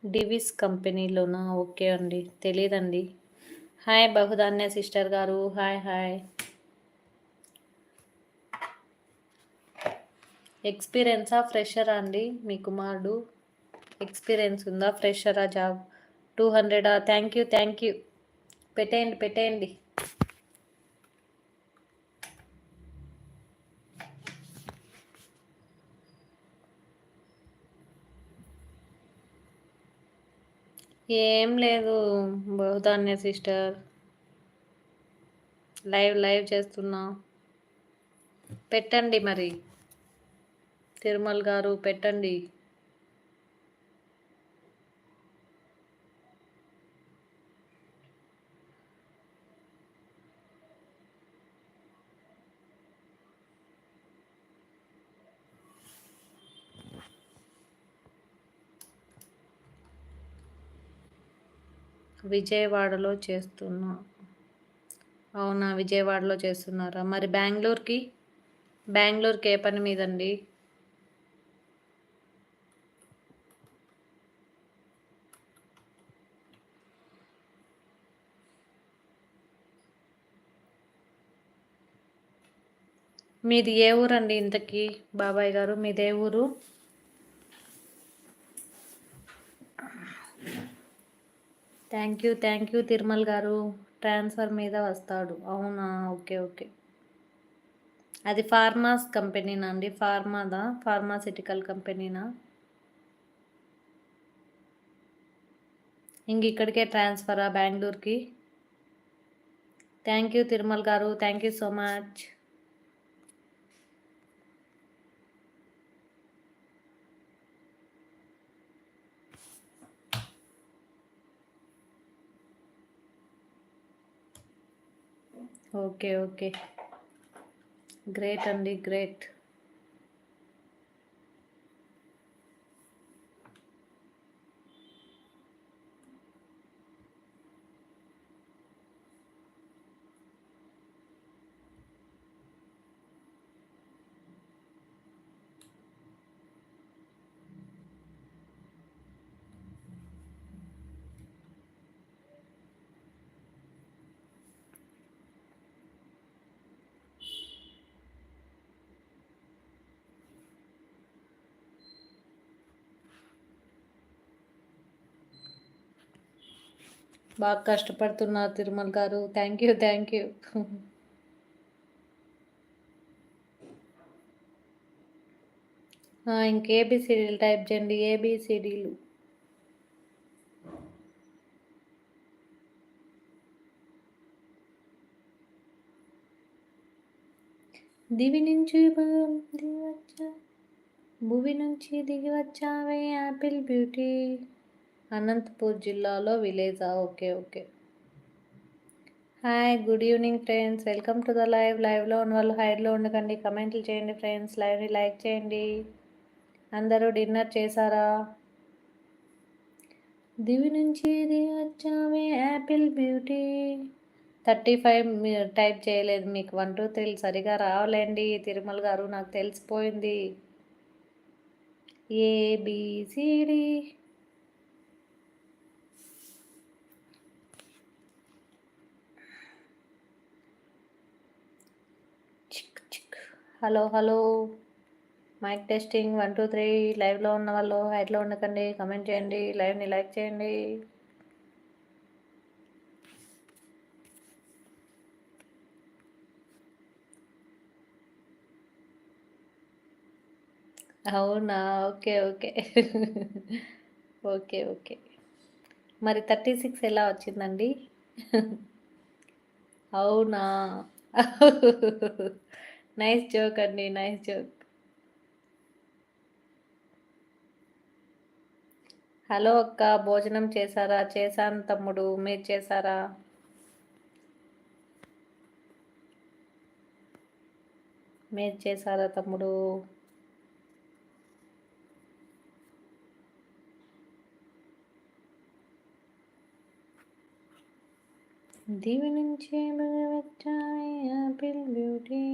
Divi's కంపెనీలోనా? Okay అండి. తెలీదండి. Hi Bahudhanya sister గారు. Hi hi. ఎక్స్పీరియన్సా ఫ్రెషరా అండి మీ కుమారుడు? ఎక్స్పీరియన్స్ ఉందా? ఫ్రెషరా job? 200 thank you thank you. పెట్టేయండి పెట్టేయండి. ఏం లేదు బహుధాన్య సిస్టర్, లైవ్ చేస్తున్నా. పెట్టండి మరి తిరుమల్ గారు, పెట్టండి. విజయవాడలో చేస్తున్నా. అవునా, విజయవాడలో చేస్తున్నారా? మరి బెంగళూరుకి ఏ పని మీదండి? మీది ఏ ఊరండి ఇంతకీ బాబాయ్ గారు? మీది ఏ ఊరు? థ్యాంక్ యూ తిరుమల్ గారు. ట్రాన్స్ఫర్ మీద వస్తాడు. అవునా, ఓకే ఓకే. అది ఫార్మాస్ కంపెనీనా అండి? ఫార్మాసిటికల్ కంపెనీనా? ఇంక ఇక్కడికే ట్రాన్స్ఫరా బెంగళూరుకి? థ్యాంక్ యూ తిరుమల్ గారు. Thank you so much. Okay okay, great అండి, గ్రేట్. బాగా కష్టపడుతున్నారు తిరుమల్ గారు. Thank you. ఇంకేబిసిడీలు టైప్ చేయండి. ఏబిసిడీలు. భువి నుంచి దిగి వచ్చావే యాపిల్ బ్యూటీ. అనంతపూర్ జిల్లాలో విలేజా? Okay okay. Hi, good evening friends. Welcome to the లైవ్లో ఉన్న వాళ్ళు హైడ్లో ఉండకండి, కమెంట్లు చేయండి ఫ్రెండ్స్, లైవ్ని లైక్ చేయండి. అందరూ డిన్నర్ చేశారా? దివి నుంచి దిగి వచ్చావే యాపిల్ బ్యూటీ. 35 టైప్ చేయలేదు. మీకు 1 2 3 సరిగా రావాలండి తిరుమల గారు, నాకు తెలిసిపోయింది. ఏబిసిడి. Hello mike testing 1 2 3. లైవ్లో ఉన్న వాళ్ళు హైట్లో ఉండకండి, కమెంట్ చేయండి, లైవ్ని లైక్ చేయండి. అవునా, ఓకే ఓకే. ఓకే. మరి 36 ఎలా వచ్చిందండి? అవునా. నైస్ జోక్ అండి, నైస్ జోక్. హలో అక్క, భోజనం చేశారా? చేశాను తమ్ముడు, మీరు చేశారా? తమ్ముడు? దీవి నుంచి వచ్చాయి యాపిల్ బ్యూటీ.